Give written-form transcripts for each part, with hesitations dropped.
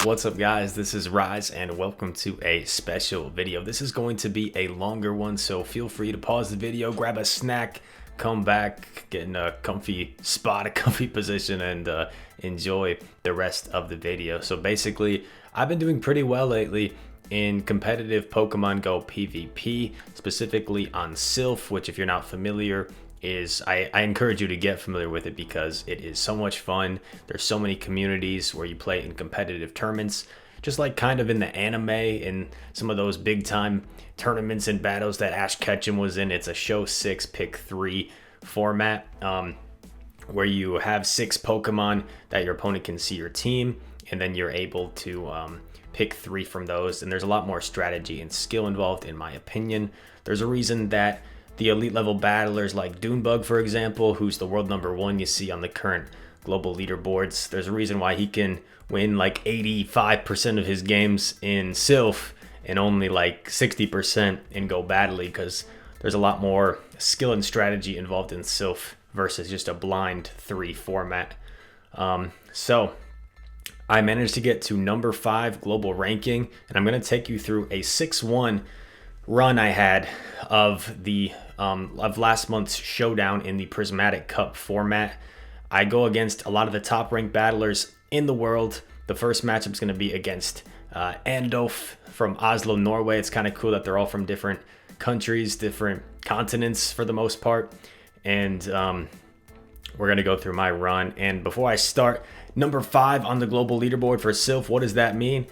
What's up, guys? This is Rise and welcome to a special video. This is going to be a longer one, so feel free to pause the video, grab a snack, come back, get in a comfy spot, a comfy position, and enjoy the rest of the video. So basically, I've been doing pretty well lately in competitive Pokemon Go PvP, specifically on silph, which, if you're not familiar, is I encourage you to get familiar with it because it is so much fun. There's so many communities where you play in competitive tournaments, just like kind of in the anime and some of those big time tournaments and battles that Ash Ketchum was in. It's a show 6 pick 3 format where you have 6 Pokemon that your opponent can see your team, and then you're able to pick 3 from those. And there's a lot more strategy and skill involved, in my opinion. There's a reason that the elite level battlers like Dunebug, for example, who's the world #1 you see on the current global leaderboards, there's a reason why he can win like 85% of his games in silph and only like 60% in Go Badly, because there's a lot more skill and strategy involved in silph versus just a blind 3 format. So I managed to get to number 5 global ranking, and I'm going to take you through a 6-1 run I had of last month's Showdown in the Prismatic Cup format. I go against a lot of the top ranked battlers in the world. The first matchup is going to be against Andolf from Oslo, Norway. It's kind of cool that they're all from different countries, different continents for the most part. And we're going to go through my run. And before I start, number 5 on the global leaderboard for silph, what does that mean?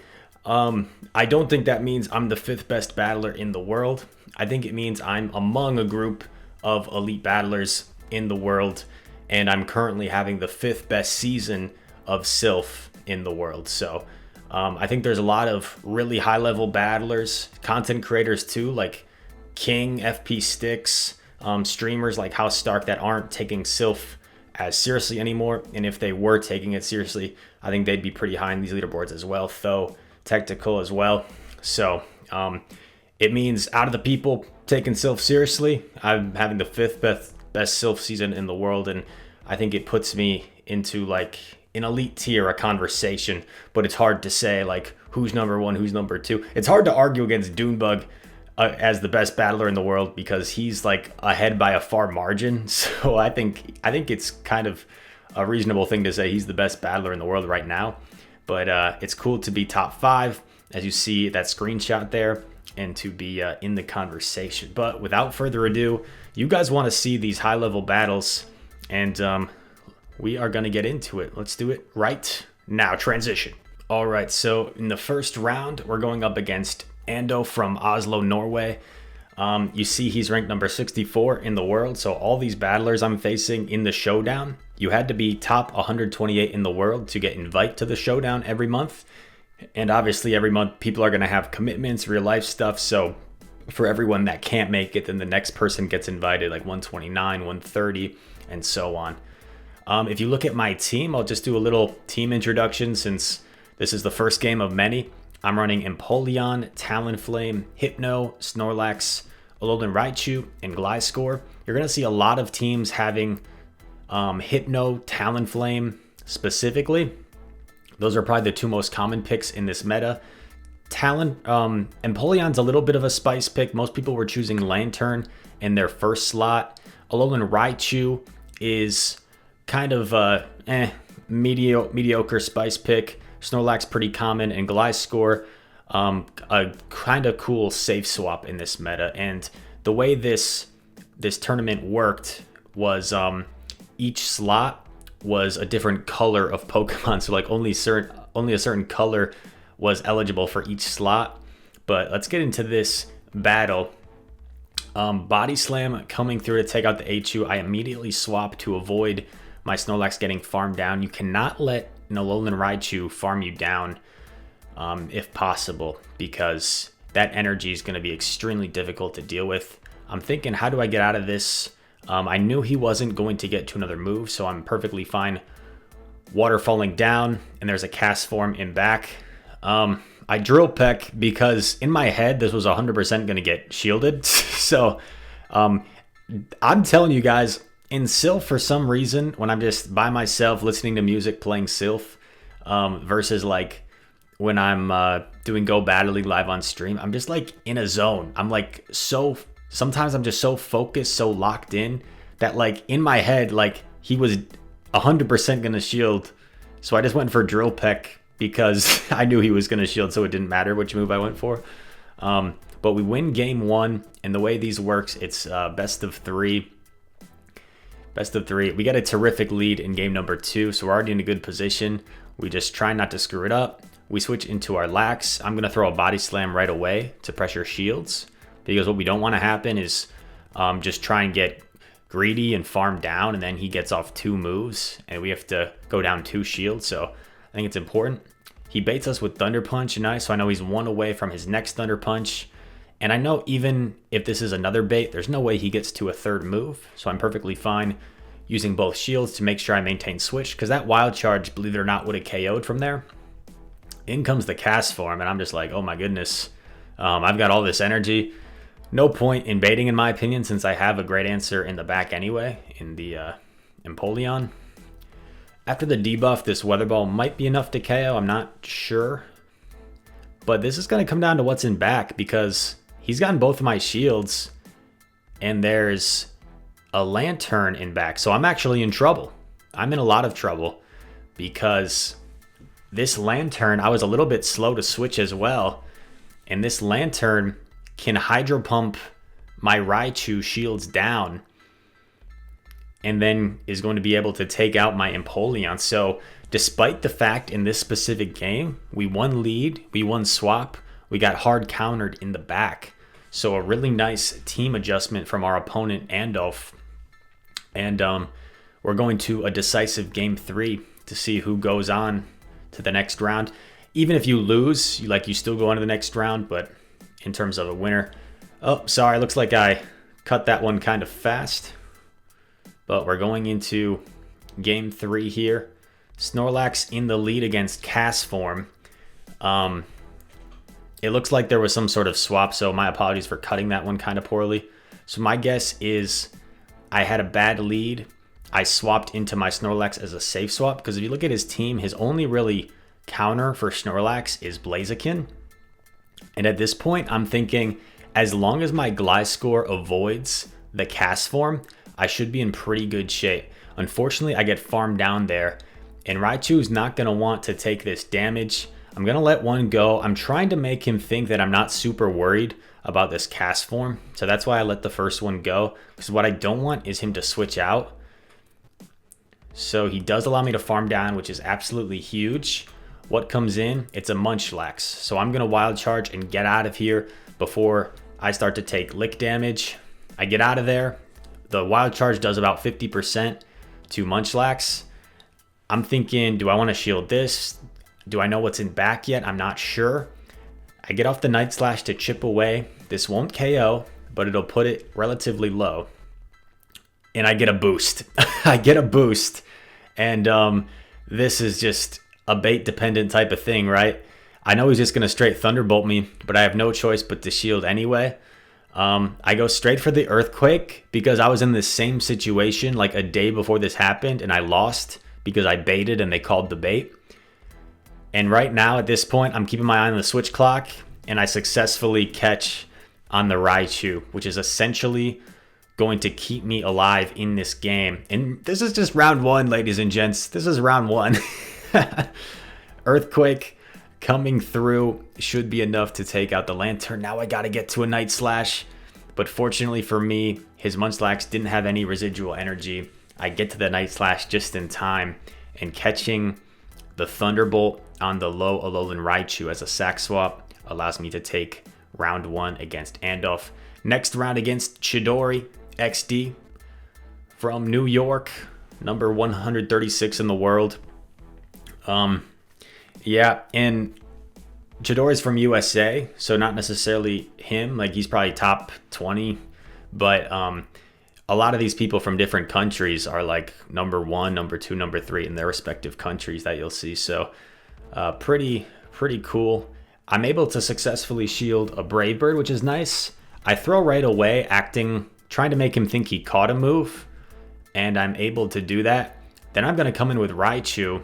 I don't think that means I'm the 5th best battler in the world. I think it means I'm among a group of elite battlers in the world, and I'm currently having the 5th best season of silph in the world. So I think there's a lot of really high level battlers, content creators too, like King, FP Sticks, streamers like House Stark that aren't taking silph as seriously anymore. And if they were taking it seriously, I think they'd be pretty high in these leaderboards as well. Though Tactical as well. So it means out of the people taking silph seriously, I'm having the 5th best silph season in the world, and I think it puts me into like an elite tier, a conversation. But it's hard to say like who's number 1, who's number 2. It's hard to argue against Dunebug as the best battler in the world because he's like ahead by a far margin. So I think it's kind of a reasonable thing to say he's the best battler in the world right now. But it's cool to be top 5, as you see that screenshot there, and to be in the conversation. But without further ado, you guys want to see these high-level battles, and we are going to get into it. Let's do it right now. Transition. All right, so in the first round, we're going up against Ando from Oslo, Norway. You see he's ranked number 64 in the world, so all these battlers I'm facing in the Showdown, you had to be top 128 in the world to get invite to the Showdown every month. And obviously every month people are going to have commitments, real life stuff, so for everyone that can't make it, then the next person gets invited, like 129, 130, and so on. If you look at my team, I'll just do a little team introduction since this is the first game of many. I'm running Empoleon, Talonflame, Hypno, Snorlax, Alolan Raichu, and Gliscor. You're going to see a lot of teams having Hypno, Talonflame specifically. Those are probably the 2 most common picks in this meta. Empoleon's a little bit of a spice pick. Most people were choosing Lantern in their first slot. Alolan Raichu is kind of a mediocre spice pick. Snorlax pretty common, and Gliscor a kind of cool safe swap in this meta. And the way this tournament worked was each slot was a different color of Pokemon, so like only a certain color was eligible for each slot. But let's get into this battle. Body Slam coming through to take out the H.U. I immediately swap to avoid my Snorlax getting farmed down. You cannot let an Alolan Raichu farm you down if possible, because that energy is going to be extremely difficult to deal with. I'm thinking, how do I get out of this? I knew he wasn't going to get to another move, so I'm perfectly fine water falling down, and there's a cast form in back. I drill peck because in my head this was 100% going to get shielded. So I'm telling you guys, in silph, for some reason, when I'm just by myself listening to music playing silph, versus like when I'm doing Go Battle League live on stream. I'm just like in a zone. I'm like sometimes I'm just so focused, so locked in that like in my head, like he was 100% gonna shield. So I just went for Drill Peck because I knew he was gonna shield, so it didn't matter which move I went for. But we win game 1, and the way these works, it's best of 3. Best of 3. We got a terrific lead in game number 2, so we're already in a good position. We just try not to screw it up. We switch into our lax. I'm going to throw a body slam right away to pressure shields, because what we don't want to happen is just try and get greedy and farm down, and then he gets off 2 moves, and we have to go down 2 shields, so I think it's important. He baits us with Thunder Punch, nice, so I know he's 1 away from his next Thunder Punch. And I know even if this is another bait, there's no way he gets to a 3rd move. So I'm perfectly fine using both shields to make sure I maintain switch, because that wild charge, believe it or not, would have KO'd from there. In comes the cast form, and I'm just like, oh my goodness. I've got all this energy. No point in baiting, in my opinion, since I have a great answer in the back anyway, in the Empoleon. After the debuff, this Weather Ball might be enough to KO. I'm not sure. But this is going to come down to what's in back, because he's gotten both of my shields, and there's a Lantern in back. So I'm actually in trouble. I'm in a lot of trouble, because this Lantern, I was a little bit slow to switch as well. And this Lantern can Hydro Pump my Raichu shields down, and then is going to be able to take out my Empoleon. So despite the fact in this specific game, we won lead, we won swap, we got hard countered in the back. So a really nice team adjustment from our opponent, Andolf. And we're going to a decisive game 3 to see who goes on to the next round. Even if you lose, you still go on to the next round, but in terms of a winner. Oh, sorry, looks like I cut that one kind of fast. But we're going into game 3 here. Snorlax in the lead against Cast Form. It looks like there was some sort of swap, so my apologies for cutting that one kind of poorly. So my guess is I had a bad lead. I swapped into my Snorlax as a safe swap, because if you look at his team, his only really counter for Snorlax is Blaziken. And at this point, I'm thinking, as long as my Gliscor avoids the Cast Form, I should be in pretty good shape. Unfortunately, I get farmed down there, and Raichu's not going to want to take this damage. I'm going to let one go. I'm trying to make him think that I'm not super worried about this Cast Form, so that's why I let the first one go, because what I don't want is him to switch out. So he does allow me to farm down, which is absolutely huge. What comes in? It's a Munchlax. So I'm going to Wild Charge and get out of here before I start to take lick damage. I get out of there. The Wild Charge does about 50% to Munchlax. I'm thinking, do I want to shield this? Do I know what's in back yet? I'm not sure. I get off the Night Slash to chip away. This won't KO, but it'll put it relatively low. And I get a boost. I get a boost. And this is just a bait dependent type of thing, right? I know he's just going to straight Thunderbolt me, but I have no choice but to shield anyway. I go straight for the Earthquake because I was in the same situation like a day before this happened, and I lost because I baited and they called the bait. And right now at this point, I'm keeping my eye on the switch clock, and I successfully catch on the Raichu, which is essentially going to keep me alive in this game. And this is just round 1, ladies and gents. This is round 1. Earthquake coming through should be enough to take out the Lantern. Now I got to get to a Night Slash. But fortunately for me, his Munchlax didn't have any residual energy. I get to the Night Slash just in time, and catching the Thunderbolt on the low Alolan Raichu as a sack swap allows me to take round 1 against Andolf. Next round against Chidori XD from New York, number 136 in the world. Yeah, and Chidori's from USA, so not necessarily him. Like, he's probably top 20, but a lot of these people from different countries are like number 1, number 2, number 3 in their respective countries that you'll see. So pretty cool. I'm able to successfully shield a Brave Bird, which is nice. I throw right away, trying to make him think he caught a move, and I'm able to do that. Then I'm going to come in with Raichu.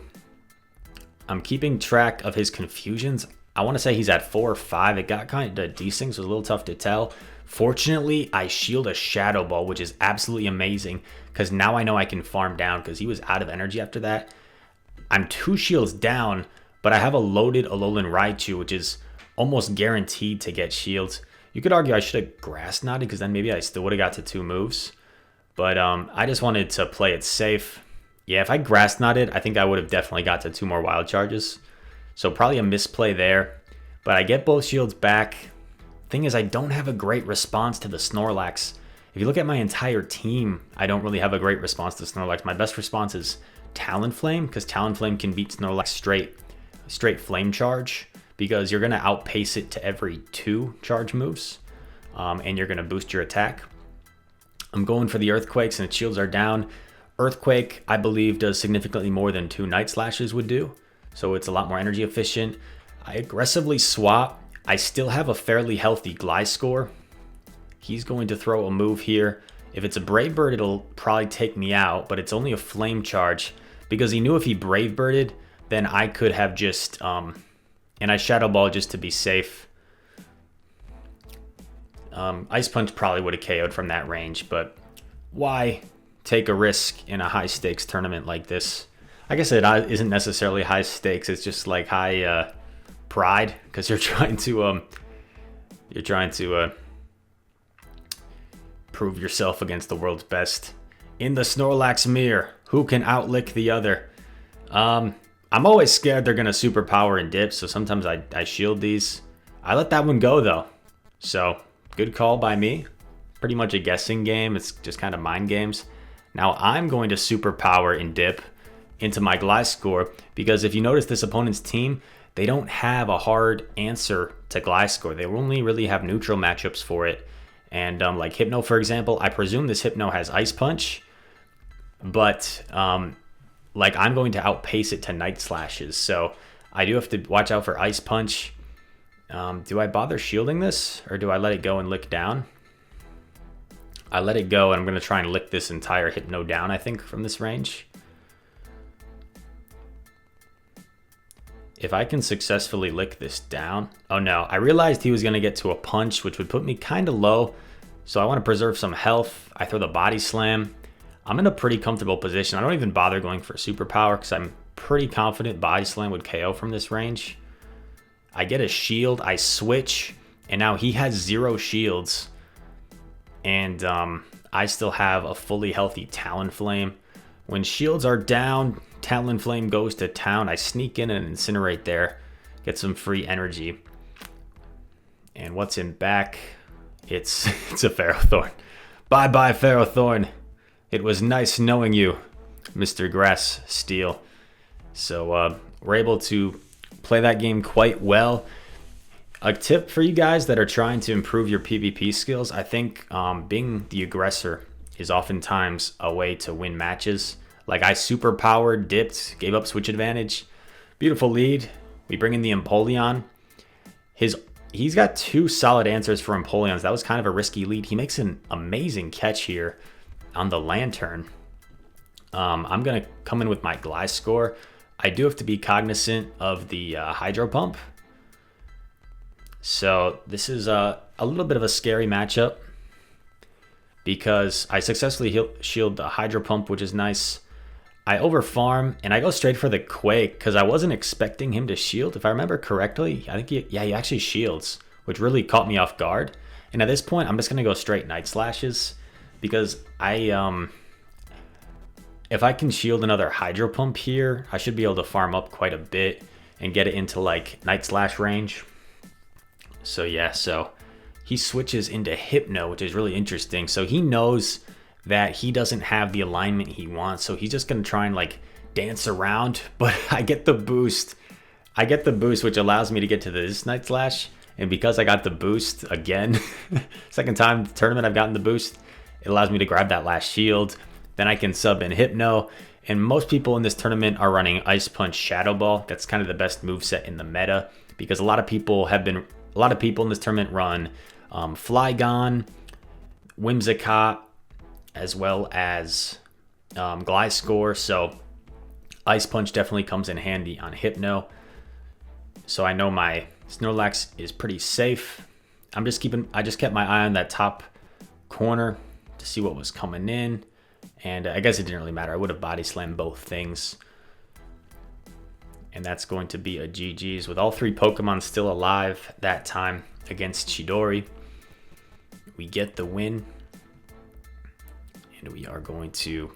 I'm keeping track of his confusions. I want to say he's at 4 or 5. It got kind of decent, so it was a little tough to tell. Fortunately, I shield a Shadow Ball, which is absolutely amazing because now I know I can farm down because he was out of energy after that. I'm 2 shields down, but I have a loaded Alolan Raichu, which is almost guaranteed to get shields. You could argue I should have Grass Knotted because then maybe I still would have got to 2 moves. But I just wanted to play it safe. Yeah, if I Grass Knotted, I think I would have definitely got to 2 more Wild Charges. So probably a misplay there. But I get both shields back. Thing is, I don't have a great response to the Snorlax. If you look at my entire team, I don't really have a great response to Snorlax. My best response is Talonflame, because Talonflame can beat Snorlax straight Flame Charge, because you're going to outpace it to every 2 charge moves, and you're going to boost your attack. I'm going for the Earthquakes, and its shields are down. Earthquake, I believe, does significantly more than 2 Night Slashes would do, so it's a lot more energy efficient. I aggressively swap. I still have a fairly healthy Gliscor. He's going to throw a move here. If it's a Brave Bird, it'll probably take me out, but it's only a Flame Charge because he knew if he Brave Birded, then I could have just, and I Shadow Ball just to be safe. Ice Punch probably would have KO'd from that range, but why take a risk in a high stakes tournament like this? I guess it isn't necessarily high stakes. It's just like high pride because you're trying to prove yourself against the world's best. In the Snorlax mirror, who can outlick the other? I'm always scared they're gonna superpower and dip, so sometimes I shield these. I let that one go though, so good call by me. Pretty much a guessing game. It's just kind of mind games. Now I'm going to superpower and dip into my Gliscor because if you notice this opponent's team, they don't have a hard answer to Gliscor. They only really have neutral matchups for it. And like Hypno, for example, I presume this Hypno has Ice Punch, but like I'm going to outpace it to Night Slashes. So I do have to watch out for Ice Punch. Do I bother shielding this or do I let it go and lick down? I let it go and I'm going to try and lick this entire Hypno down, I think, from this range. If I can successfully lick this down... Oh no, I realized he was going to get to a punch, which would put me kind of low. So I want to preserve some health. I throw the Body Slam. I'm in a pretty comfortable position. I don't even bother going for Superpower because I'm pretty confident Body Slam would KO from this range. I get a shield, I switch, and now he has 0 shields. And I still have a fully healthy Talonflame. When shields are down, Talonflame goes to town. I sneak in and incinerate there. Get some free energy. And what's in back? It's a Ferrothorn. Bye-bye, Ferrothorn. It was nice knowing you, Mr. Grass Steel. So we're able to play that game quite well. A tip for you guys that are trying to improve your PvP skills, I think being the aggressor is oftentimes a way to win matches. Like I superpowered, dipped, gave up switch advantage. Beautiful lead. We bring in the Empoleon. He's got 2 solid answers for Empoleons. That was kind of a risky lead. He makes an amazing catch here on the Lantern. I'm going to come in with my Gliscor. I do have to be cognizant of the Hydro Pump. So this is a little bit of a scary matchup because I successfully shield the Hydro Pump, which is nice. I overfarm and I go straight for the Quake because I wasn't expecting him to shield. If I remember correctly, I think he actually shields, which really caught me off guard. And at this point, I'm just gonna go straight Night Slashes because if I can shield another Hydro Pump here, I should be able to farm up quite a bit and get it into like Night Slash range. So yeah, so he switches into Hypno, which is really interesting. So he knows that he doesn't have the alignment he wants, so he's just gonna try and like dance around, but I get the boost, which allows me to get to this Night Slash. And because I got the boost again, second time in the tournament I've gotten the boost, it allows me to grab that last shield. Then I can sub in Hypno, and most people in this tournament are running Ice Punch, Shadow Ball. That's kind of the best moveset in the meta because a lot of people in this tournament run Flygon, Whimsicott, as well as Gliscor. So Ice Punch definitely comes in handy on Hypno. So I know my Snorlax is pretty safe. I just kept my eye on that top corner to see what was coming in. And I guess it didn't really matter. I would have body slammed both things. And that's going to be a GG's with all 3 Pokemon still alive that time against Chidori. We get the win. And we are going to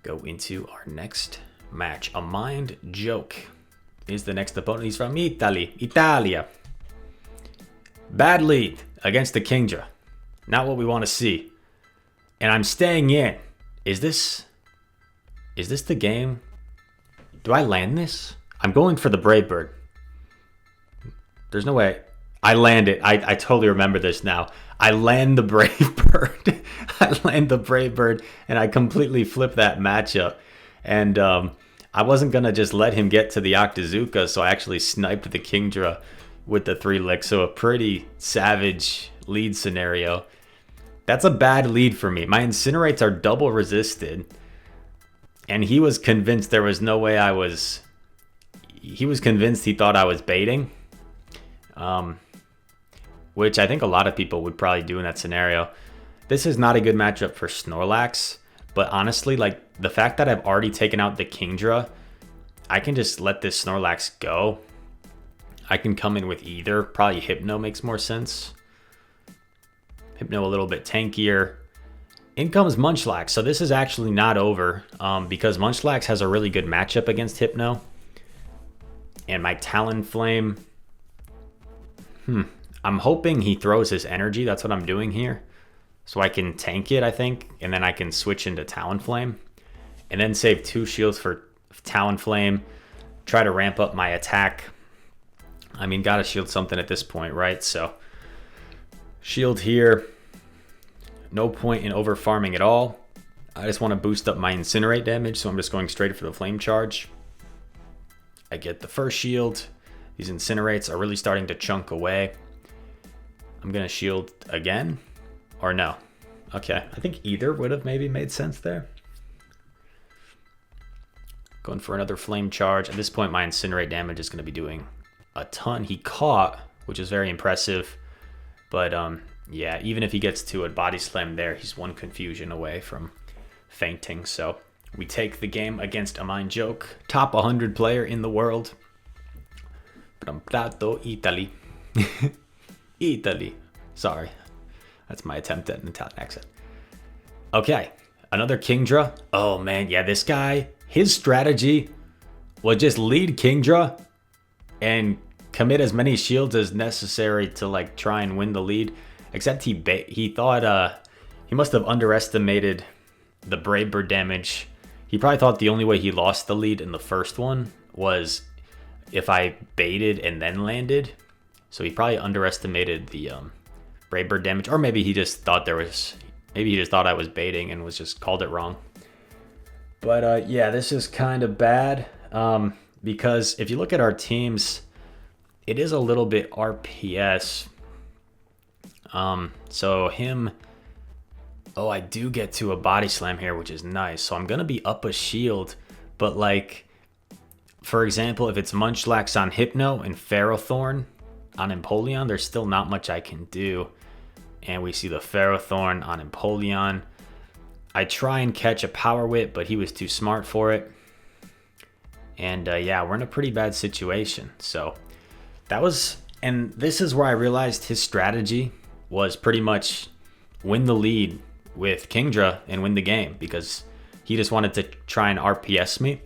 go into our next match. Amindjoke is the next opponent. He's from Italia. Bad lead against the Kingdra. Not what we want to see. And I'm staying in. Is this the game? Do I land this? I'm going for the Brave Bird. There's no way. I land it. I totally remember this now. I land the Brave Bird. I land the Brave Bird, and I completely flip that matchup. And I wasn't going to just let him get to the Octazooka, so I actually sniped the Kingdra with the 3 licks. So a pretty savage lead scenario. That's a bad lead for me. My Incinerates are double resisted. And he was convinced there was no way I was... He was convinced he thought I was baiting. Which I think a lot of people would probably do in that scenario. This is not a good matchup for Snorlax. But honestly, like, the fact that I've already taken out the Kingdra, I can just let this Snorlax go. I can come in with either. Probably Hypno makes more sense. Hypno a little bit tankier. In comes Munchlax. So this is actually not over because Munchlax has a really good matchup against Hypno. And my Talonflame. I'm hoping he throws his energy. That's what I'm doing here. So I can tank it, I think. And then I can switch into Talonflame. And then save 2 shields for Talonflame. Try to ramp up my attack. I mean, gotta shield something at this point, right? So shield here. No point in over farming at all. I just want to boost up my Incinerate damage, so I'm just going straight for the Flame Charge. I get the first shield. These Incinerates are really starting to chunk away. I'm going to shield again. Or no. Okay, I think either would have maybe made sense there. Going for another Flame Charge. At this point, my Incinerate damage is going to be doing a ton. He caught, which is very impressive. But yeah, even if he gets to a Body Slam there, he's 1 confusion away from fainting. So we take the game against Amindjoke, top 100 player in the world. From Prato, Italy. Italy. Sorry. That's my attempt at an Italian accent. Okay, another Kingdra. Oh man, yeah, this guy, his strategy was just lead Kingdra and commit as many shields as necessary to like try and win the lead. Except he thought he must have underestimated the Brave Bird damage. He probably thought the only way he lost the lead in the first one was if I baited and then landed. So he probably underestimated the Brave Bird damage, or maybe he just thought I was baiting and was just called it wrong. But yeah, this is kind of bad because if you look at our teams, it is a little bit RPS. So him, oh, I do get to a Body Slam here, which is nice. So I'm going to be up a shield, but like, for example, if it's Munchlax on Hypno and Ferrothorn on Empoleon, there's still not much I can do. And we see the Ferrothorn on Empoleon. I try and catch a Power Whip, but he was too smart for it. And yeah, we're in a pretty bad situation. So that was, and this is where I realized his strategy was pretty much win the lead with Kingdra and win the game, because he just wanted to try and RPS me.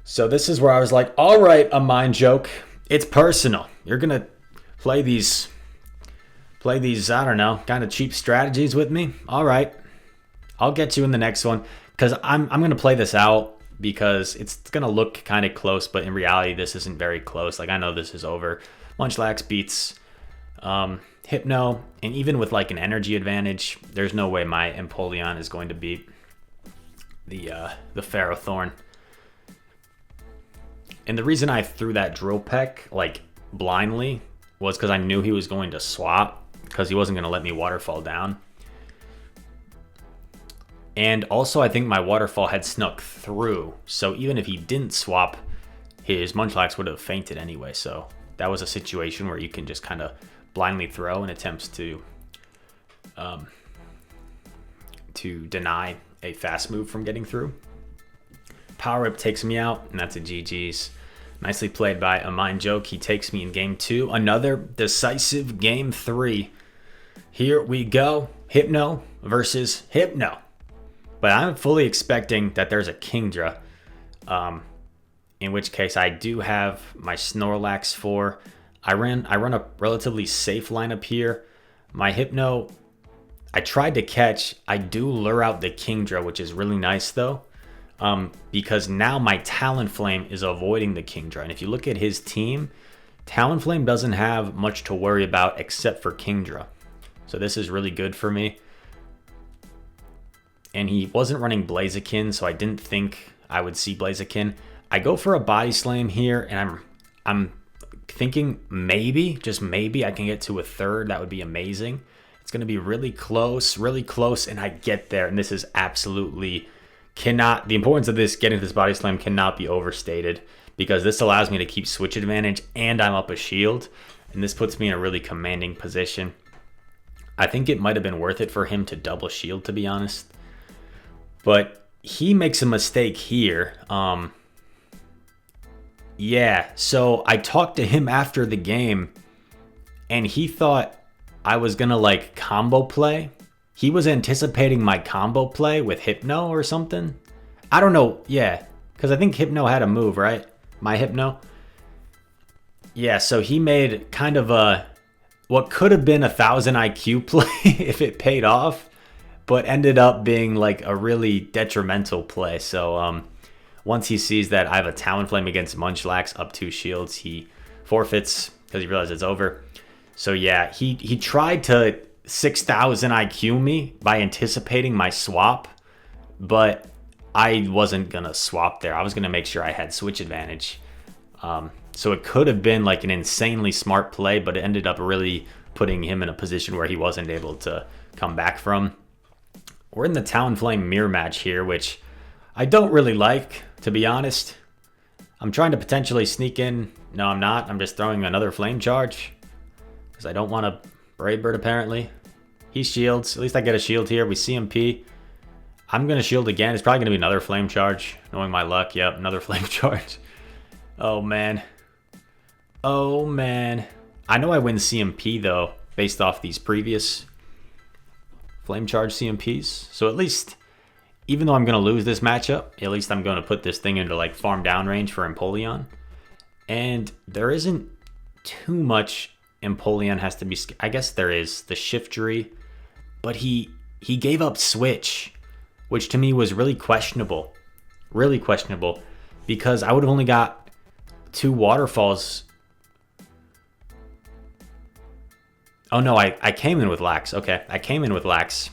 So this is where I was like, all right, Amindjoke, it's personal. You're going to play these, I don't know, kind of cheap strategies with me. All right, I'll get you in the next one, because I'm going to play this out because it's going to look kind of close, but in reality, this isn't very close. Like, I know this is over. Munchlax beats Hypno, and even with like an energy advantage, there's no way my Empoleon is going to beat the Ferrothorn. And the reason I threw that Drill Peck like blindly was because I knew he was going to swap, because he wasn't going to let me waterfall down. And also, I think my waterfall had snuck through. So even if he didn't swap, his Munchlax would have fainted anyway. So that was a situation where you can just kind of blindly throw in attempts to deny a fast move from getting through. Power Whip takes me out, and that's a GG's. Nicely played by amindjoke. He takes me in game 2. Another decisive game 3. Here we go. Hypno versus Hypno. But I'm fully expecting that there's a Kingdra. In which case I do have my Snorlax for. I run a relatively safe lineup here. My Hypno, I tried to catch. I do lure out the Kingdra, which is really nice though. Because now my Talonflame is avoiding the Kingdra. And if you look at his team, Talonflame doesn't have much to worry about except for Kingdra. So this is really good for me. And he wasn't running Blaziken, so I didn't think I would see Blaziken. I go for a Body Slam here, and I'm thinking maybe, just maybe, I can get to a third. That would be amazing. It's going to be really close, and I get there. And this is absolutely cannot, the importance of this, getting this Body Slam cannot be overstated, because this allows me to keep switch advantage, and I'm up a shield. And this puts me in a really commanding position. I think it might have been worth it for him to double shield, to be honest. But he makes a mistake here. Yeah, so I talked to him after the game, and he thought I was going to like combo play. He was anticipating my combo play with Hypno or something. I don't know. Yeah, because I think Hypno had a move, right? My Hypno. Yeah, so he made kind of a what could have been 1,000 IQ play if it paid off, but ended up being like a really detrimental play. So once he sees that I have a Talonflame against Munchlax up 2 shields, he forfeits because he realizes it's over. So yeah, he tried to 6,000 IQ me by anticipating my swap, but I wasn't going to swap there. I was going to make sure I had switch advantage. So it could have been like an insanely smart play, but it ended up really putting him in a position where he wasn't able to come back from. We're in the Talonflame mirror match here, which I don't really like, to be honest. I'm trying to potentially sneak in. No, I'm not. I'm just throwing another Flame Charge because I don't want to Brave Bird, apparently. He shields. At least I get a shield here. We CMP. I'm going to shield again. It's probably going to be another Flame Charge. Knowing my luck. Yep, another Flame Charge. Oh, man. Oh, man. I know I win CMP, though, based off these previous Flame Charge CMPs. So at least, even though I'm going to lose this matchup, at least I'm going to put this thing into like farm down range for Empoleon. And there isn't too much Empoleon has to be... I guess there is the Shiftry, but he gave up Switch, which to me was really questionable. Really questionable, because I would have only got 2 waterfalls. Oh no, I came in with Lax. Okay, I came in with Lax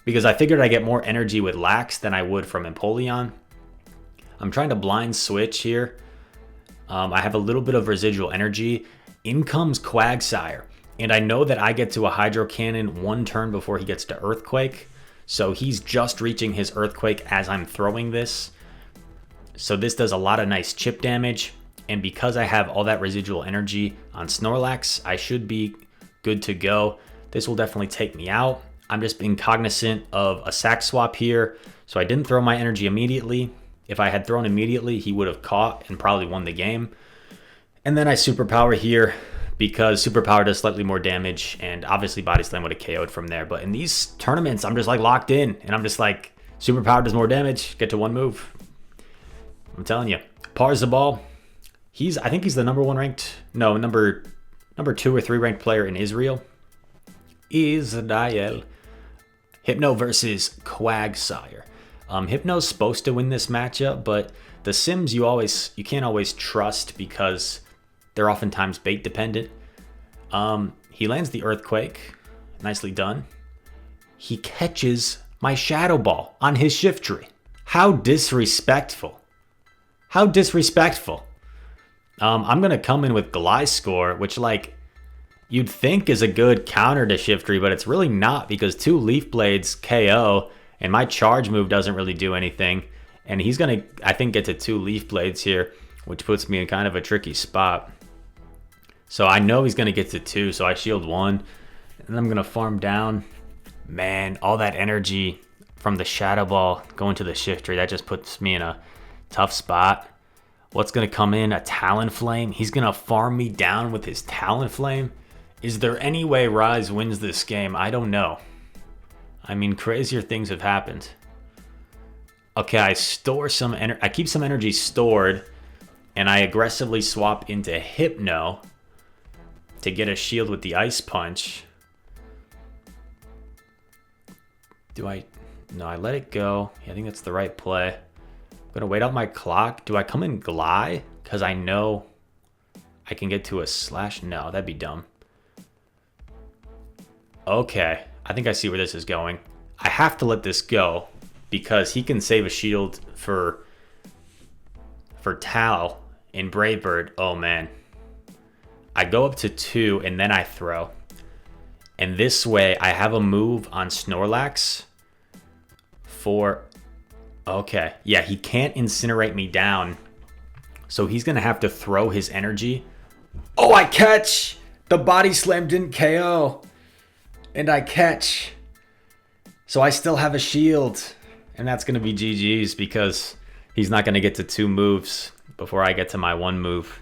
because I figured I'd get more energy with Lax than I would from Empoleon. I'm trying to blind switch here. I have a little bit of residual energy. In comes Quagsire, and I know that I get to a Hydro Cannon 1 turn before he gets to Earthquake. So he's just reaching his Earthquake as I'm throwing this. So this does a lot of nice chip damage. And because I have all that residual energy on Snorlax, I should be good to go. This will definitely take me out. I'm just being cognizant of a sack swap here. So I didn't throw my energy immediately. If I had thrown immediately, he would have caught and probably won the game. And then I Superpower here because Superpower does slightly more damage, and obviously Body Slam would have KO'd from there. But in these tournaments, I'm just like locked in, and I'm just like, Superpower does more damage, get to 1 move. I'm telling you. Parzabal, I think he's the number 2 or 3 ranked player in Israel. Israel. Hypno versus Quagsire. Hypno's supposed to win this matchup, but the Sims you can't always trust because they're oftentimes bait dependent. He lands the Earthquake. Nicely done. He catches my Shadow Ball on his Shiftry. How disrespectful. How disrespectful. I'm going to come in with Gliscor, which like you'd think is a good counter to Shiftry, but it's really not because 2 Leaf Blades KO And my charge move doesn't really do anything. And he's going to, I think, get to 2 leaf blades here, which puts me in kind of a tricky spot. So I know he's going to get to 2, so I shield 1. And I'm going to farm down. Man, all that energy from the Shadow Ball going to the Shiftry, that just puts me in a tough spot. What's going to come in? A Talonflame. He's going to farm me down with his Talonflame. Is there any way Rise wins this game? I don't know. I mean, crazier things have happened. Okay, I store some energy. I keep some energy stored, and I aggressively swap into Hypno to get a shield with the Ice Punch. Do I... No, I let it go. Yeah, I think that's the right play. I'm going to wait out my clock. Do I come in Glide? Because I know I can get to a slash. No, that'd be dumb. Okay, I think I see where this is going. I have to let this go because he can save a shield for Tal in Brave Bird. Oh, man. I go up to 2, and then I throw. And this way, I have a move on Snorlax for... Okay. Yeah, he can't incinerate me down. So he's going to have to throw his energy. Oh, I catch! The Body Slam didn't KO. And I catch. So I still have a shield. And that's going to be GG's because he's not going to get to 2 moves before I get to my 1 move.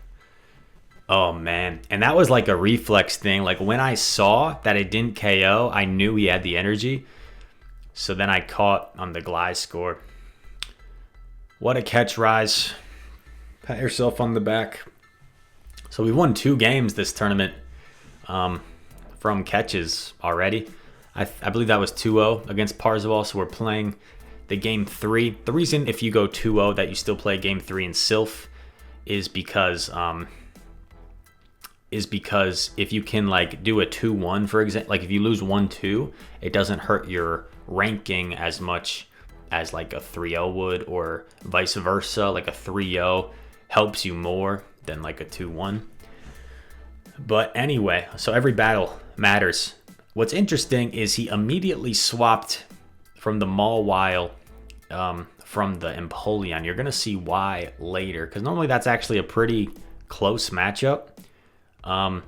Oh, man. And that was like a reflex thing. Like when I saw that it didn't KO, I knew he had the energy. So then I caught on the Glide score. What a catch, Rise. Pat yourself on the back. So we won 2 games this tournament from catches already. I believe that was 2-0 against Parzabal. So we're playing the game 3. The reason if you go 2-0 that you still play game 3 in silph is because if you can like do a 2-1, for example, like if you lose 1-2, it doesn't hurt your ranking as much as like a 3-0 would, or vice versa. Like a 3-0 helps you more than like a 2-1. But anyway, so every battle matters. What's interesting is he immediately swapped from the Mawile from the Empoleon. You're going to see why later, because normally that's actually a pretty close matchup. I'm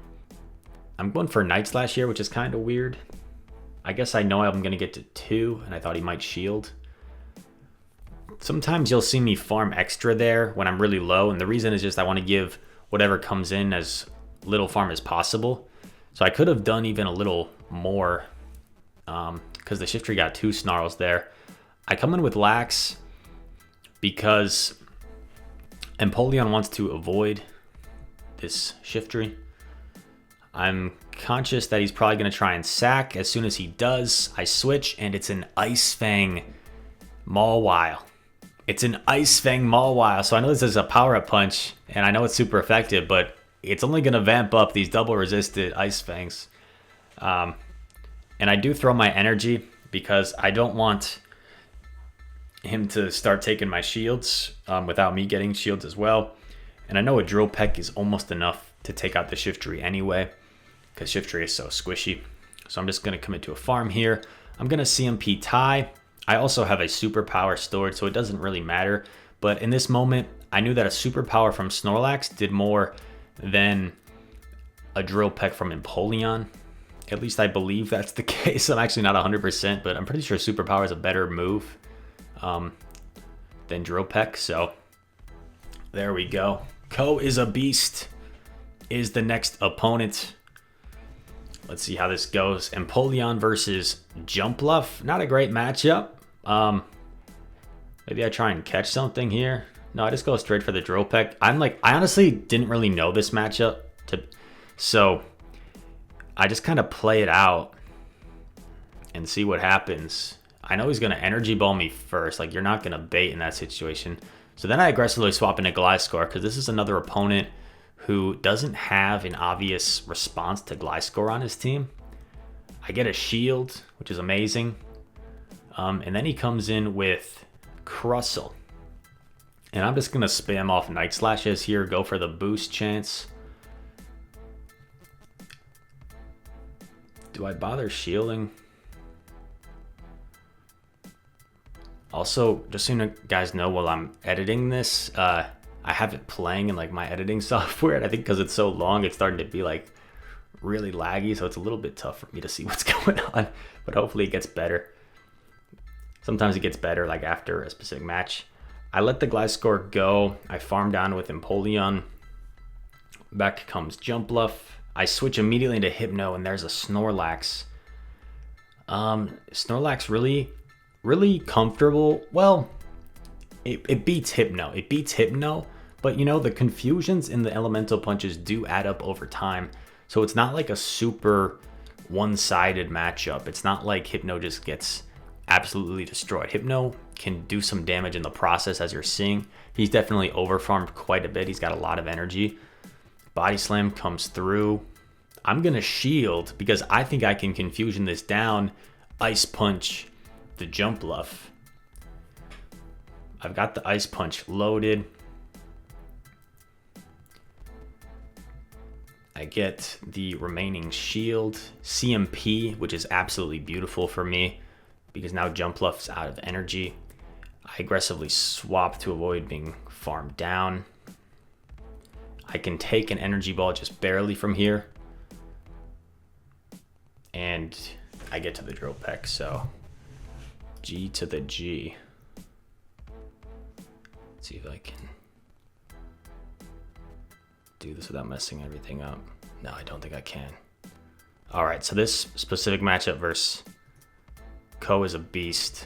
going for Night Slash here, which is kind of weird. I guess I know I'm going to get to 2, and I thought he might shield. Sometimes you'll see me farm extra there when I'm really low, and the reason is just I want to give whatever comes in as little farm as possible. So I could have done even a little more because the Shiftry got 2 snarls there. I come in with Lax because Empoleon wants to avoid this Shiftry. I'm conscious that he's probably going to try and sack. As soon as he does, I switch, and it's an Ice Fang Mawile. It's an Ice Fang Mawile. So I know this is a power-up punch, and I know it's super effective, but it's only going to vamp up these double-resisted Ice Fangs. And I do throw my energy because I don't want him to start taking my shields without me getting shields as well. And I know a Drill Peck is almost enough to take out the Shiftry anyway, because Shiftry is so squishy. So I'm just going to commit to a farm here. I'm going to CMP tie. I also have a superpower stored, so it doesn't really matter. But in this moment, I knew that a superpower from Snorlax did more than a Drill Peck from Empoleon. At least I believe that's the case. I'm actually not 100%, but I'm pretty sure superpower is a better move than Drill Peck. So there we go. Coisabeast is the next opponent. Let's see how this goes. Empoleon versus Jumpluff. Not a great matchup. Maybe I try and catch something here. No, I just go straight for the Drill Peck. I honestly didn't really know this matchup, so I just kind of play it out and see what happens. I know he's going to Energy Ball me first. Like, you're not going to bait in that situation. So then I aggressively swap into Gliscor because this is another opponent who doesn't have an obvious response to Gliscor on his team. I get a shield, which is amazing. And then he comes in with Crustle. And I'm just going to spam off Night Slashes here, go for the boost chance. Do I bother shielding? Also, just so you guys know, while I'm editing this, I have it playing in like my editing software, and I think because it's so long, it's starting to be like really laggy, so it's a little bit tough for me to see what's going on, but hopefully it gets better. Sometimes it gets better like after a specific match. I let the Gliscor go. I farm down with Empoleon. Back comes Jumpluff. I switch immediately into Hypno, and there's a Snorlax. Snorlax really comfortable. Well, it beats Hypno. It beats Hypno, but you know, the confusions in the elemental punches do add up over time. So it's not like a super one-sided matchup. It's not like Hypno just gets absolutely destroyed. Hypno can do some damage in the process, as you're seeing. He's definitely overfarmed quite a bit. He's got a lot of energy. Body Slam comes through. I'm going to shield because I think I can confusion this down. Ice Punch the Jumpluff. I've got the Ice Punch loaded. I get the remaining shield. CMP, which is absolutely beautiful for me because now Jumpluff's out of energy. I aggressively swap to avoid being farmed down. I can take an energy ball just barely from here. And I get to the Drill Peck, so G to the G. Let's see if I can do this without messing everything up. No, I don't think I can. All right, so this specific matchup versus coisabeast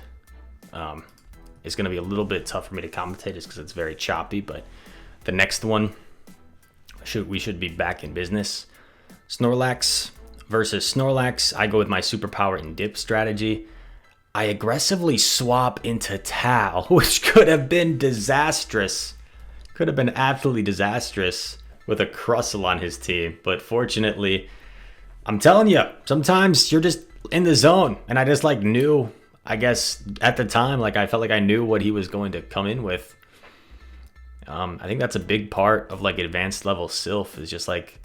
is going to be a little bit tough for me to commentate just because it's very choppy, but the next one, we should be back in business. Snorlax versus Snorlax. I go with my superpower and dip strategy. I aggressively swap into Tao, which could have been disastrous. Could have been absolutely disastrous with a Crustle on his team. But fortunately, I'm telling you, sometimes you're just in the zone. And I just like knew, I guess at the time, like I felt like I knew what he was going to come in with. I think that's a big part of like advanced level silph, is just like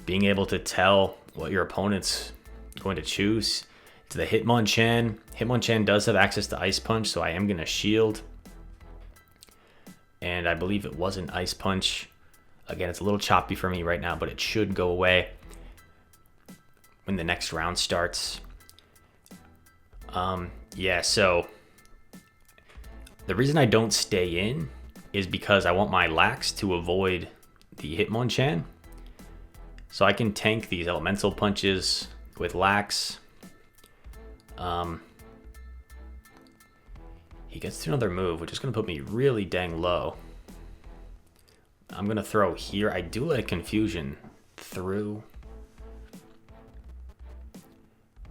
being able to tell what your opponent's going to choose. It's the Hitmonchan. Hitmonchan does have access to Ice Punch, so I am going to shield. And I believe it was an Ice Punch. Again, it's a little choppy for me right now, but it should go away when the next round starts. Yeah, so the reason I don't stay in is because I want my Lax to avoid the Hitmonchan. So I can tank these elemental punches with Lax. He gets to another move, which is going to put me really dang low. I'm going to throw here. I do let Confusion through.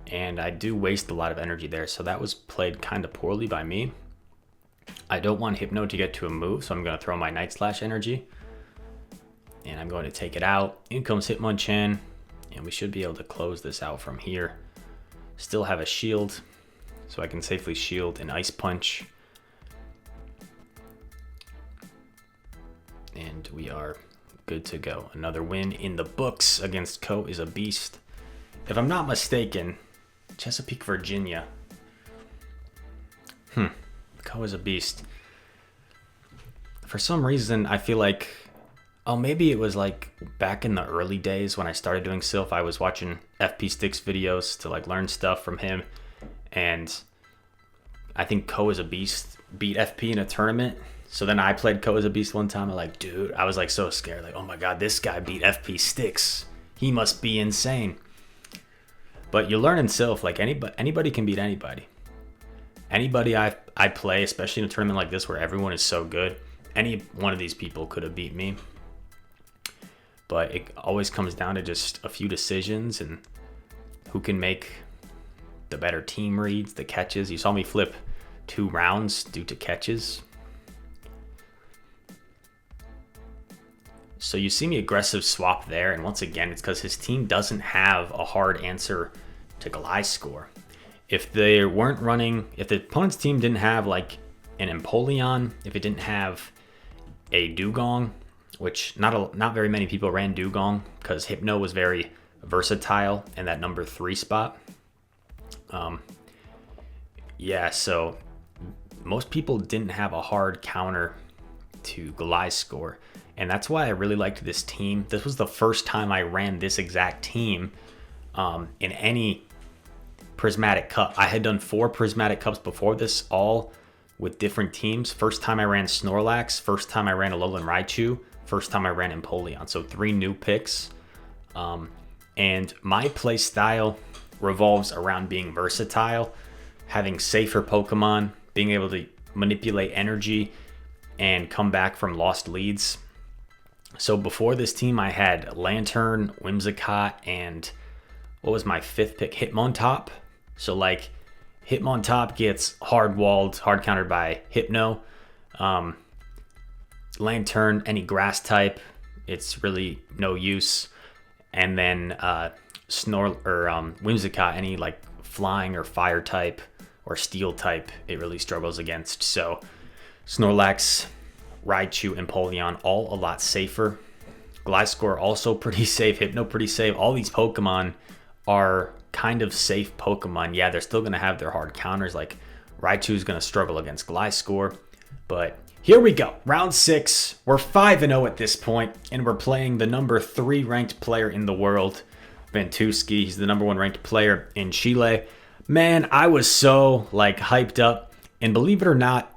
And I do waste a lot of energy there, so that was played kind of poorly by me. I don't want Hypno to get to a move, so I'm going to throw my Night Slash energy. And I'm going to take it out. In comes Hitmonchan, and we should be able to close this out from here. Still have a shield, so I can safely shield an Ice Punch. And we are good to go. Another win in the books against coisabeast. If I'm not mistaken, Chesapeake, Virginia. Coisabeast. For some reason, I feel like, oh, maybe it was like back in the early days when I started doing silph, I was watching FP Sticks videos to like learn stuff from him. And I think coisabeast beat FP in a tournament. So then I played coisabeast one time. I'm like, dude, I was like so scared. Like, oh my God, this guy beat FP Sticks. He must be insane. But you learn in silph, like anybody can beat anybody. Anybody I play, especially in a tournament like this where everyone is so good, any one of these people could have beat me. But it always comes down to just a few decisions and who can make the better team reads, the catches. You saw me flip 2 rounds due to catches. So you see me aggressive swap there, and once again, it's because his team doesn't have a hard answer to Gliscor. If they weren't running, if the opponent's team didn't have like an Empoleon, if it didn't have a Dugong, which not very many people ran Dugong because Hypno was very versatile in that number 3 spot. Yeah, so most people didn't have a hard counter to Gliscor, and that's why I really liked this team. This was the first time I ran this exact team in any prismatic cup. I had done 4 prismatic cups before this, all with different teams. First time I ran Snorlax, first time I ran Alolan Raichu, first time I ran Empoleon. So 3 new picks. And my play style revolves around being versatile, having safer Pokemon, being able to manipulate energy and come back from lost leads. So before this team, I had Lantern, Whimsicott, and what was my 5th pick? Hitmontop. So like Hitmontop gets hard-walled, hard-countered by Hypno. Lantern, any grass type, it's really no use. And then Whimsicott, any like flying or fire type or steel type, it really struggles against. So Snorlax, Raichu, and Empoleon all a lot safer. Gliscor also pretty safe. Hypno pretty safe. All these Pokemon are kind of safe Pokemon. Yeah, they're still going to have their hard counters. Like Raichu's going to struggle against Gliscor. But here we go. Round 6. We're 5-0 at this point, and we're playing the number 3 ranked player in the world, Vintowski. He's the number 1 ranked player in Chile. Man, I was so like hyped up, and believe it or not,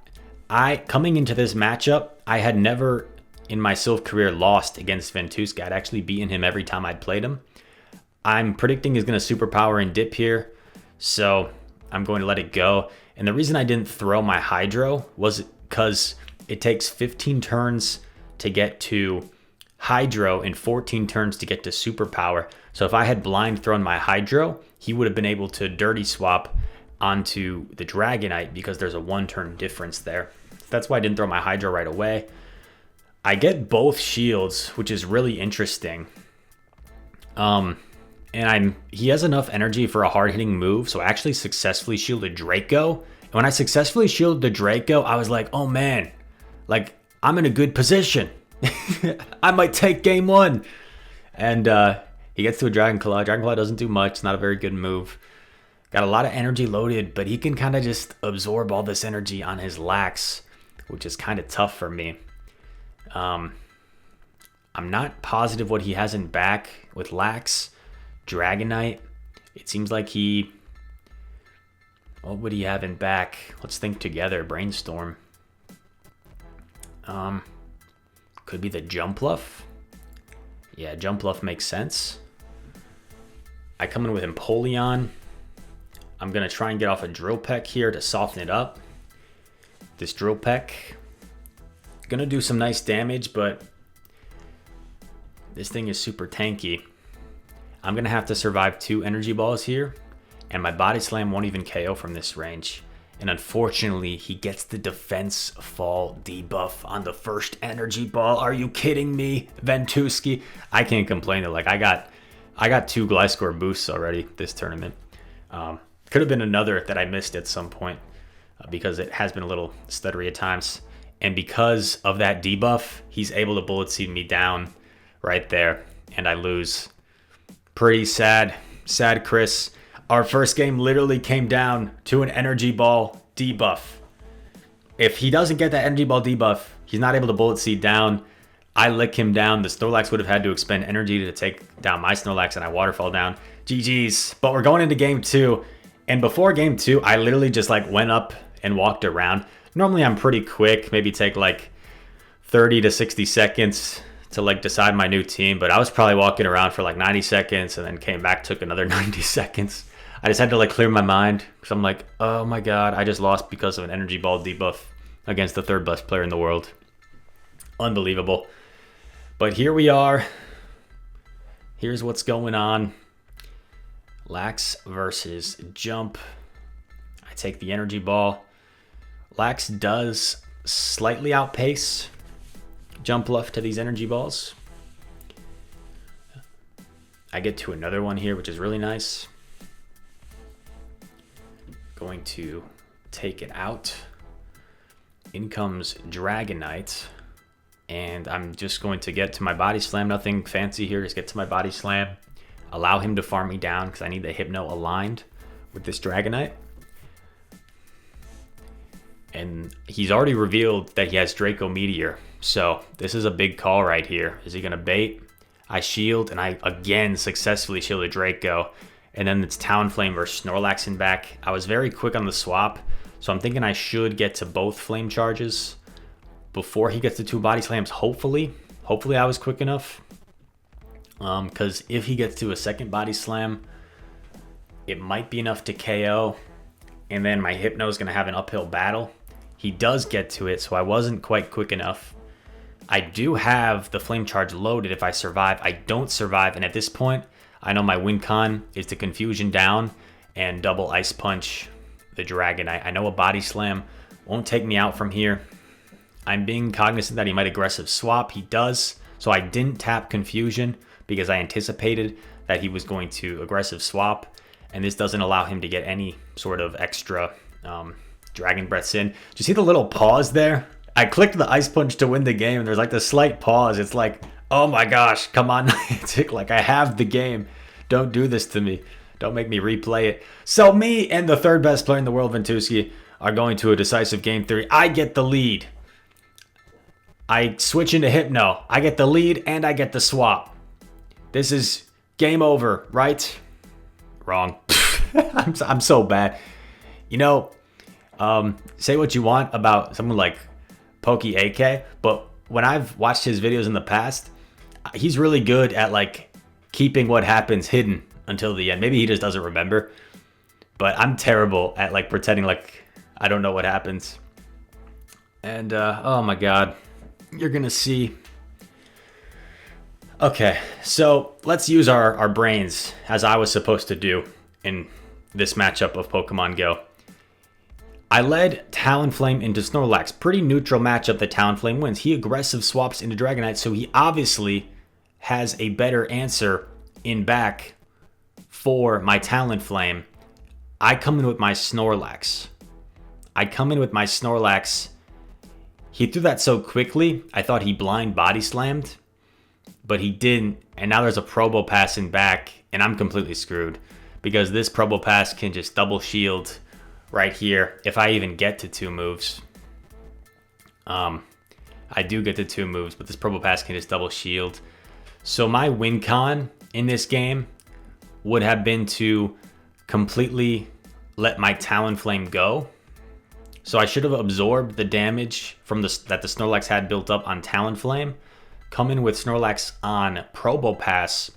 coming into this matchup, I had never in my silph career lost against Vintowski. I'd actually beaten him every time I'd played him. I'm predicting he's going to superpower and dip here, so I'm going to let it go. And the reason I didn't throw my Hydro was because it takes 15 turns to get to Hydro and 14 turns to get to superpower. So if I had blind thrown my Hydro, he would have been able to dirty swap onto the Dragonite because there's a 1-turn difference there. That's why I didn't throw my Hydro right away. I get both shields, which is really interesting. And he has enough energy for a hard-hitting move, so I actually successfully shielded Draco. And when I successfully shielded the Draco, I was like, oh man, like I'm in a good position. I might take game 1. And he gets to a Dragon Claw. Dragon Claw doesn't do much. It's not a very good move. Got a lot of energy loaded, but he can kind of just absorb all this energy on his Lax, which is kind of tough for me. I'm not positive what he has in back with Lax. Dragonite, it seems like what would he have in back? Let's think together, brainstorm. Could be the Jumpluff. Yeah, Jumpluff makes sense. I come in with Empoleon. I'm going to try and get off a Drill Peck here to soften it up. This Drill Peck, going to do some nice damage, but this thing is super tanky. I'm going to have to survive 2 energy balls here, and my Body Slam won't even KO from this range. And unfortunately, he gets the Defense Fall debuff on the first energy ball. Are you kidding me, Vintowski? I can't complain though. Like I got 2 Gliscor boosts already this tournament. Could have been another that I missed at some point because it has been a little stuttery at times. And because of that debuff, he's able to Bullet Seed me down right there, and I lose. Pretty sad. Sad, Chris. Our first game literally came down to an energy ball debuff. If he doesn't get that energy ball debuff, he's not able to Bullet Seed down. I lick him down. The Snorlax would have had to expend energy to take down my Snorlax, and I waterfall down. GG's. But we're going into game 2. And before game 2, I literally just like went up and walked around. Normally I'm pretty quick, maybe take like 30 to 60 seconds to like decide my new team, but I was probably walking around for like 90 seconds and then came back, took another 90 seconds. I just had to like clear my mind because I'm like, oh my god, I just lost because of an energy ball debuff against the 3rd best player in the world. Unbelievable. But here we are. Here's what's going on. Lax versus Jump. I take the energy ball. Lax does slightly outpace Jumpluff to these energy balls. I get to another one here, which is really nice. Going to take it out. In comes Dragonite. And I'm just going to get to my Body Slam. Nothing fancy here. Just get to my Body Slam. Allow him to farm me down because I need the Hypno aligned with this Dragonite. And he's already revealed that he has Draco Meteor. So this is a big call right here. Is he going to bait? I shield, and I again successfully shielded Draco. And then it's Talonflame versus Snorlax in back. I was very quick on the swap, so I'm thinking I should get to both Flame Charges before he gets to 2 Body Slams, hopefully. Hopefully I was quick enough. Because if he gets to a second Body Slam, it might be enough to KO. And then my Hypno is going to have an uphill battle. He does get to it, so I wasn't quite quick enough. I do have the Flame Charge loaded if I survive. I don't survive, and at this point, I know my win con is to Confusion down and double Ice Punch the Dragon. I know a Body Slam won't take me out from here. I'm being cognizant that he might aggressive swap. He does, so I didn't tap Confusion because I anticipated that he was going to aggressive swap, and this doesn't allow him to get any sort of extra Dragon Breaths in. Do you see the little pause there? I clicked the Ice Punch to win the game, and there's like this slight pause. It's like, oh my gosh, come on, Niantic. Like, I have the game. Don't do this to me. Don't make me replay it. So me and the third best player in the world, Vintowski, are going to a decisive game 3. I get the lead. I switch into Hypno. I get the lead, and I get the swap. This is game over, right? Wrong. I'm so bad. You know, say what you want about someone like Pokey AK, but when I've watched his videos in the past, he's really good at like keeping what happens hidden until the end. Maybe he just doesn't remember, but I'm terrible at like pretending like I don't know what happens. And oh my god, you're gonna see. Okay, so let's use our brains as I was supposed to do in this matchup of Pokemon Go. I led Talonflame into Snorlax. Pretty neutral matchup that Talonflame wins. He aggressive swaps into Dragonite, so he obviously has a better answer in back for my Talonflame. I come in with my Snorlax. He threw that so quickly, I thought he blind body slammed, but he didn't. And now there's a Probopass in back, and I'm completely screwed because this Probopass can just double shield right here if I even get to 2 moves. I do get to 2 moves, but this Probopass can just double shield. So my win con in this game would have been to completely let my Talonflame go. So I should have absorbed the damage from that the Snorlax had built up on Talonflame, come in with Snorlax on Probopass,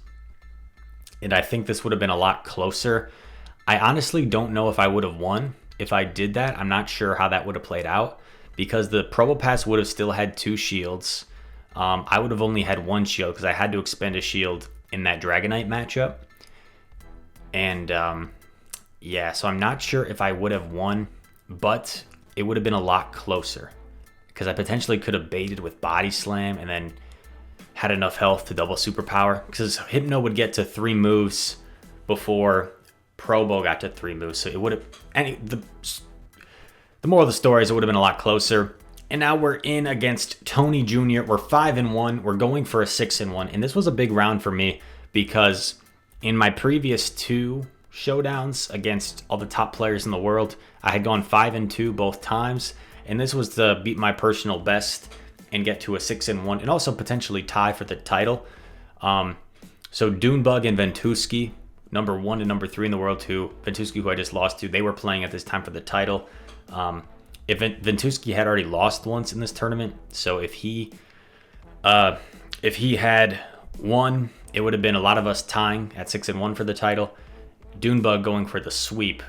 and I think this would have been a lot closer. I honestly don't know if I would have won if I did that. I'm not sure how that would have played out because the Probopass would have still had 2 shields. I would have only had 1 shield because I had to expend a shield in that Dragonite matchup. And yeah, so I'm not sure if I would have won, but it would have been a lot closer because I potentially could have baited with Body Slam and then had enough health to double Superpower because Hypno would get to 3 moves before Probo got to 3 moves, so it would have. The moral of the story is it would have been a lot closer. And now we're in against Tony Jr. We're 5-1. We're going for a 6-1, and this was a big round for me because in my previous 2 showdowns against all the top players in the world, I had gone 5-2 both times, and this was to beat my personal best and get to a 6-1, and also potentially tie for the title. So Dunebug and Vintowski, number 1 and number 3 in the world, Vintowski, who I just lost to, they were playing at this time for the title. If Vintowski had already lost once in this tournament, so if he had won, it would have been a lot of us tying at 6-1 for the title. Dunebug going for the sweep.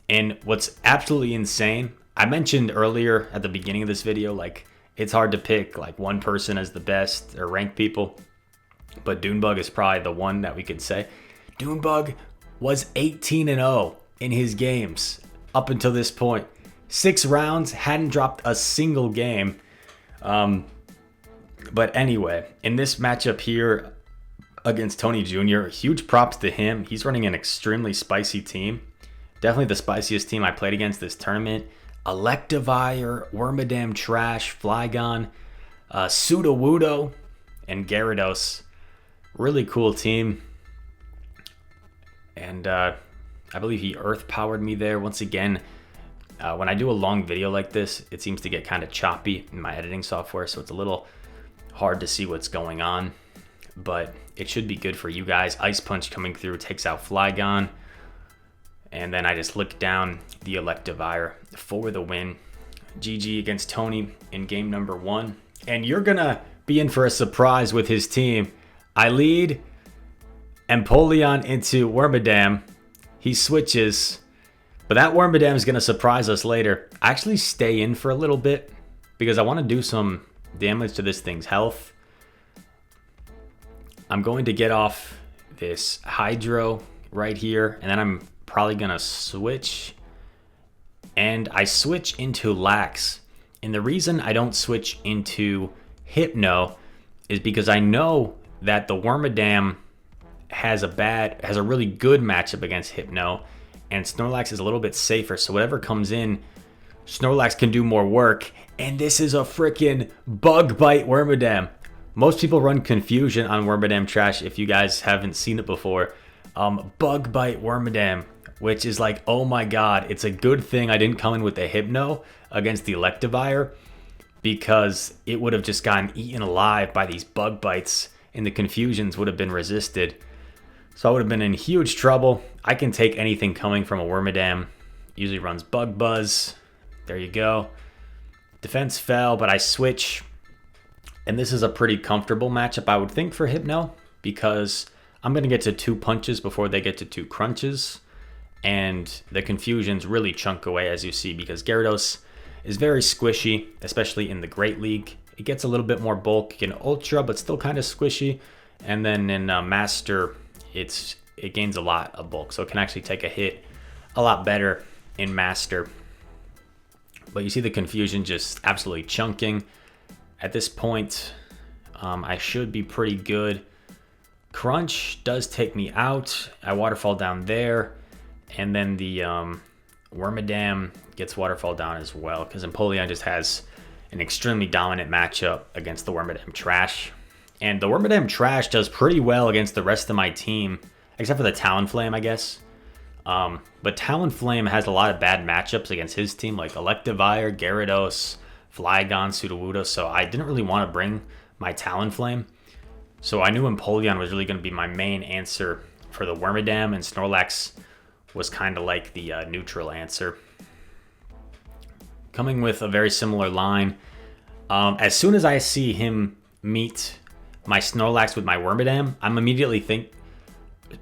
And what's absolutely insane, I mentioned earlier at the beginning of this video, like it's hard to pick like one person as the best or rank people, but Dunebug is probably the one that we could say. Dunebug was 18-0 in his games up until this point. 6 rounds, hadn't dropped a single game. But anyway, in this matchup here against Tony Jr., huge props to him. He's running an extremely spicy team. Definitely the spiciest team I played against this tournament. Electivire, Wormadam Trash, Flygon, Sudowoodo, and Gyarados. Really cool team. And I believe he earth powered me there once again. When I do a long video like this, it seems to get kind of choppy in my editing software, so it's a little hard to see what's going on, but it should be good for you guys. Ice Punch coming through takes out Flygon, and then I just look down the Electivire for the win. GG against Tony in game number 1. And you're gonna be in for a surprise with his team. I lead Empoleon into Wormadam. He switches, but that Wormadam is gonna surprise us later. I actually stay in for a little bit because I want to do some damage to this thing's health. I'm going to get off this Hydro right here, and then I'm probably gonna switch. And I switch into Lax. And the reason I don't switch into Hypno is because I know that the Wormadam has a really good matchup against Hypno, and Snorlax is a little bit safer. So whatever comes in, Snorlax can do more work. And this is a freaking Bug Bite Wormadam. Most people run Confusion on Wormadam Trash if you guys haven't seen it before. Bug Bite Wormadam, which is like, oh my god, it's a good thing I didn't come in with the Hypno against the Electivire, because it would have just gotten eaten alive by these Bug Bites, and the Confusions would have been resisted. So I would have been in huge trouble. I can take anything coming from a Wormadam. Usually runs Bug Buzz. There you go. Defense fell, but I switch. And this is a pretty comfortable matchup, I would think, for Hypno, because I'm going to get to 2 punches before they get to 2 crunches. And the Confusions really chunk away, as you see, because Gyarados is very squishy, especially in the Great League. It gets a little bit more bulk in Ultra, but still kind of squishy. And then in Master, it gains a lot of bulk, so it can actually take a hit a lot better in Master. But you see the Confusion just absolutely chunking. At this point, I should be pretty good. Crunch does take me out. I Waterfall down there. And then the Wormadam gets Waterfall down as well, because Empoleon just has an extremely dominant matchup against the Wormadam Trash. And the Wormadam Trash does pretty well against the rest of my team, except for the Talonflame, I guess. But Talonflame has a lot of bad matchups against his team, like Electivire, Gyarados, Flygon, Sudowoodo, so I didn't really want to bring my Talonflame. So I knew Empoleon was really going to be my main answer for the Wormadam, and Snorlax was kind of like the neutral answer. Coming with a very similar line. As soon as I see him meet my Snorlax with my Wormadam, I'm immediately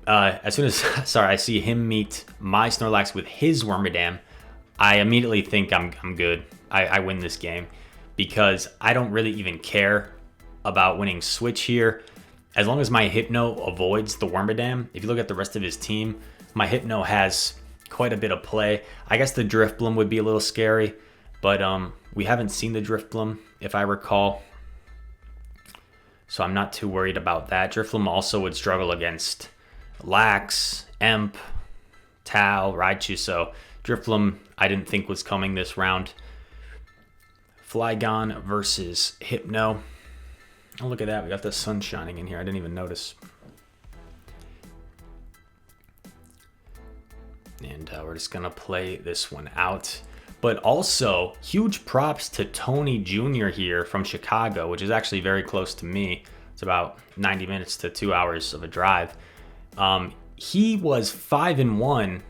as soon as I see him meet my Snorlax with his Wormadam, I immediately think I'm good. I win this game, because I don't really even care about winning Switch here. As long as my Hypno avoids the Wormadam. If you look at the rest of his team, my Hypno has quite a bit of play. I guess the Drifblim would be a little scary, but we haven't seen the Drifblim, if I recall. So I'm not too worried about that. Drifblim also would struggle against Lax, Emp, Tao, Raichu. So Drifblim I didn't think was coming this round. Flygon versus Hypno. Oh, look at that. We got the sun shining in here. I didn't even notice. And we're just going to play this one out. But also, huge props to Tony Jr. here from Chicago, which is actually very close to me. It's about 90 minutes to 2 hours of a drive. He was 5-1,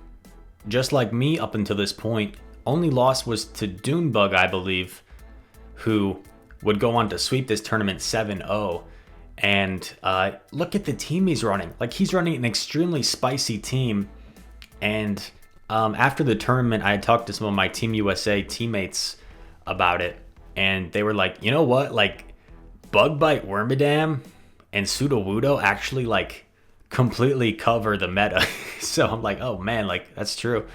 just like me up until this point. Only loss was to Dunebug, I believe, who would go on to sweep this tournament 7-0. And look at the team he's running. Like, he's running an extremely spicy team. And after the tournament, I had talked to some of my Team USA teammates about it, and they were like, you know what, like, Bug Bite Wormadam and Sudowoodo actually, like, completely cover the meta. So I'm like, oh man, like, that's true.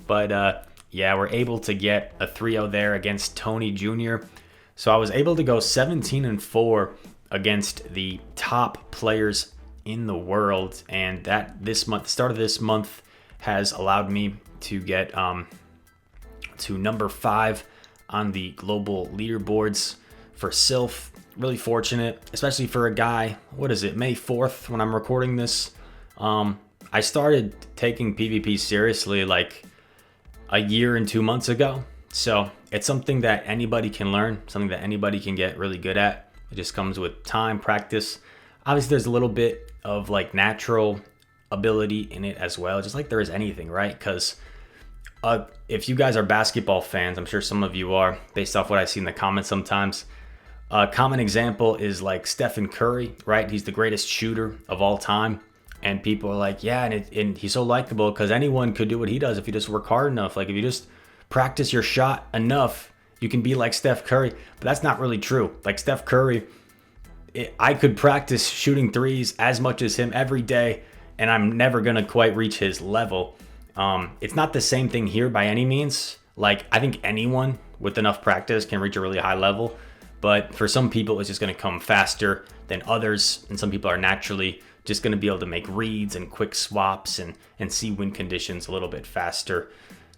But yeah, we're able to get a 3-0 there against Tony Jr. So I was able to go 17-4 against the top players in the world, and that this month, start of this month, has allowed me to get to number 5 on the global leaderboards for silph. Really fortunate, especially for a guy, what is it, May 4th when I'm recording this. I started taking PvP seriously like a year and 2 months ago. So it's something that anybody can learn, something that anybody can get really good at. It just comes with time, practice. Obviously, there's a little bit of like natural ability in it as well, just like there is anything, right? Because if you guys are basketball fans, I'm sure some of you are, based off what I see in the comments sometimes. A common example is like Stephen Curry, right? He's the greatest shooter of all time. And people are like, yeah, and he's so likable because anyone could do what he does if you just work hard enough. Like if you just practice your shot enough, you can be like Steph Curry. But that's not really true. Like Steph Curry, I could practice shooting threes as much as him every day, and I'm never going to quite reach his level. It's not the same thing here by any means. Like I think anyone with enough practice can reach a really high level. But for some people, it's just going to come faster than others. And some people are naturally just going to be able to make reads and quick swaps and see win conditions a little bit faster.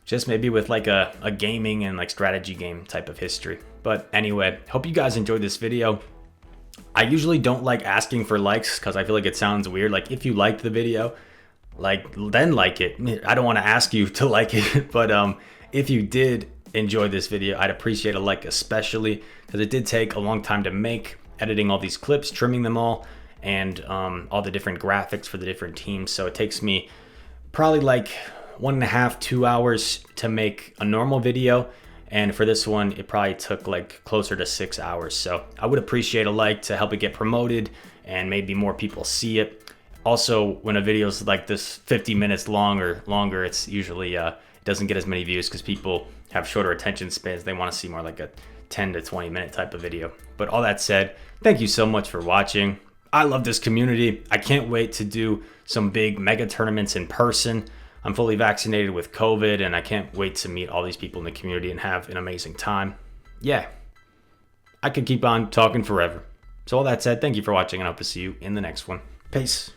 Just maybe with like a gaming and like strategy game type of history. But anyway, hope you guys enjoyed this video. I usually don't like asking for likes because I feel like it sounds weird. Like if you liked the video, then like it. I don't want to ask you to like it. But if you did enjoy this video, I'd appreciate a like, especially because it did take a long time to make, editing all these clips, trimming them all, and all the different graphics for the different teams. So it takes me probably like 1.5 to 2 hours to make a normal video, and for this one it probably took like closer to 6 hours. So I would appreciate a like to help it get promoted and maybe more people see it. Also, when a video is like this 50 minutes long or longer, it's usually it doesn't get as many views because people have shorter attention spans. They want to see more like a 10 to 20 minute type of video. But all that said, thank you so much for watching. I love this community. I can't wait to do some big mega tournaments in person. I'm fully vaccinated with COVID, and I can't wait to meet all these people in the community and have an amazing time. Yeah, I could keep on talking forever. So all that said, thank you for watching, and I hope to see you in the next one. Peace.